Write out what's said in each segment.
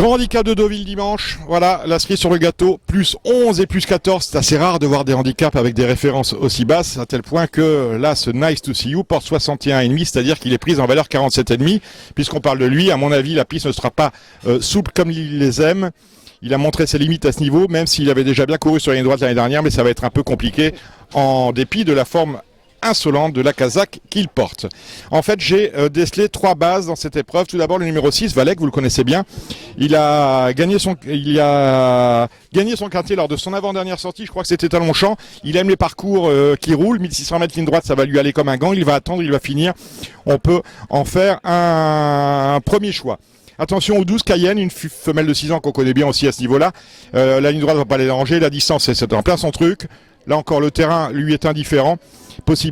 Grand handicap de Deauville dimanche, voilà, la cerise sur le gâteau, plus 11 et plus 14, c'est assez rare de voir des handicaps avec des références aussi basses, à tel point que là, ce Nice to See You porte 61,5, c'est-à-dire qu'il est pris en valeur 47,5, puisqu'on parle de lui, à mon avis, la piste ne sera pas souple comme il les aime. Il a montré ses limites à ce niveau, même s'il avait déjà bien couru sur la ligne droite l'année dernière, mais ça va être un peu compliqué en dépit de la forme insolente de la casaque qu'il porte. En fait, j'ai décelé 3 bases dans cette épreuve. Tout d'abord, le numéro 6, Valek, vous le connaissez bien. Il a gagné son quintet lors de son avant-dernière sortie. Je crois que c'était à Longchamp. Il aime les parcours qui roulent. 1600 mètres ligne droite, ça va lui aller comme un gant. Il va attendre, il va finir. On peut en faire un premier choix. Attention aux 12 Cayenne, une femelle de 6 ans qu'on connaît bien aussi à ce niveau-là. La ligne droite ne va pas les déranger. La distance, c'est en plein son truc. Là encore, le terrain lui est indifférent.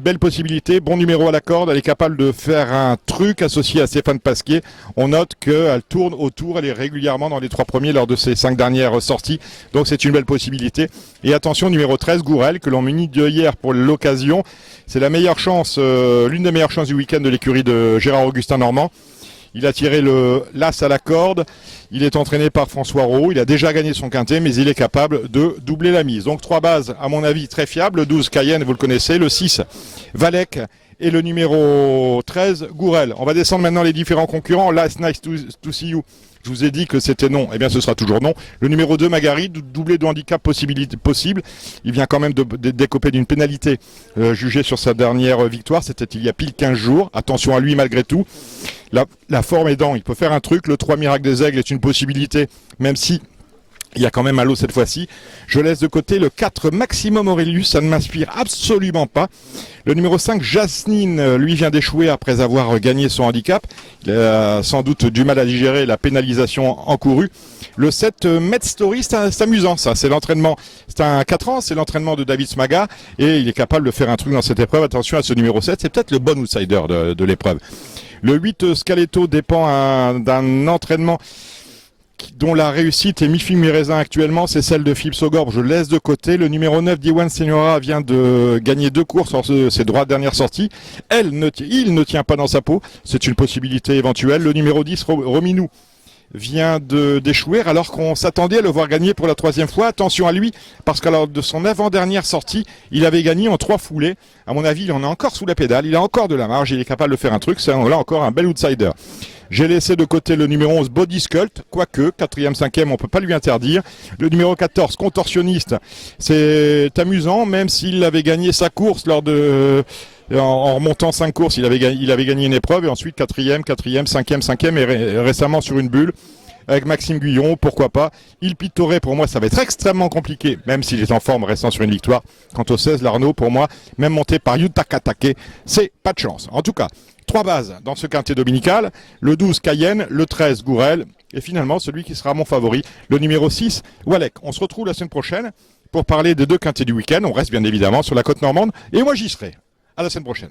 Belle possibilité, bon numéro à la corde, elle est capable de faire un truc associé à Stéphane Pasquier. On note qu'elle tourne autour, elle est régulièrement dans les 3 premiers lors de ses 5 dernières sorties, donc c'est une belle possibilité. Et attention, numéro 13, Gourel, que l'on munit de hier pour l'occasion. C'est la meilleure chance, l'une des meilleures chances du week-end de l'écurie de Gérard-Augustin Normand. Il a tiré l'as à la corde, il est entraîné par François Roux, il a déjà gagné son quintet, mais il est capable de doubler la mise. Donc 3 bases, à mon avis, très fiables. Le 12, Cayenne, vous le connaissez, le 6, Valek, et le numéro 13, Gourel. On va descendre maintenant les différents concurrents. Last Nice to See You, je vous ai dit que c'était non, eh bien ce sera toujours non. Le numéro 2, Magari, doublé de handicap possible. Il vient quand même de décoper d'une pénalité jugée sur sa dernière victoire, c'était il y a pile 15 jours. Attention à lui malgré tout. La forme aidant, il peut faire un truc. Le 3 Miracle des Aigles est une possibilité, même si il y a quand même un lot cette fois-ci. Je laisse de côté le 4 Maximum Aurelius, ça ne m'inspire absolument pas. Le numéro 5 Jasmine, lui vient d'échouer après avoir gagné son handicap. Il a sans doute du mal à digérer la pénalisation encourue. Le 7 Med Story, c'est amusant ça, c'est l'entraînement, c'est un 4 ans, c'est l'entraînement de David Smaga et il est capable de faire un truc dans cette épreuve. Attention à ce numéro 7, c'est peut-être le bon outsider de l'épreuve. Le 8 Scaletto dépend d'un entraînement dont la réussite est mi-figue mi-raisin actuellement, c'est celle de Philippe Sogor, je laisse de côté. Le numéro 9, Diwan Senora, vient de gagner 2 courses sur ses droits de dernière sortie. Il ne tient pas dans sa peau, c'est une possibilité éventuelle. Le numéro 10, Rominou, vient d'échouer alors qu'on s'attendait à le voir gagner pour la 3e fois. Attention à lui, parce que lors de son avant-dernière sortie, il avait gagné en 3 foulées. À mon avis, il en a encore sous la pédale, il a encore de la marge, il est capable de faire un truc, c'est là encore un bel outsider. J'ai laissé de côté le numéro 11, Body Sculpt, quoique, 4e, 5e, on peut pas lui interdire. Le numéro 14, Contorsionniste, c'est amusant, même s'il avait gagné sa course en remontant 5 courses, il avait gagné une épreuve, et ensuite 4e, 5e, et récemment sur une bulle, avec Maxime Guyon, pourquoi pas. Il Pittoré, pour moi, ça va être extrêmement compliqué, même s'il est en forme, restant sur une victoire. Quant au 16, l'Arnaud, pour moi, même monté par Yutaka Take, c'est pas de chance. En tout cas, 3 bases dans ce quintet dominical, le 12 Cayenne, le 13 Gourel, et finalement celui qui sera mon favori, le numéro 6 Walek. On se retrouve la semaine prochaine pour parler des 2 quintets du week-end. On reste bien évidemment sur la côte normande, et moi j'y serai. À la semaine prochaine.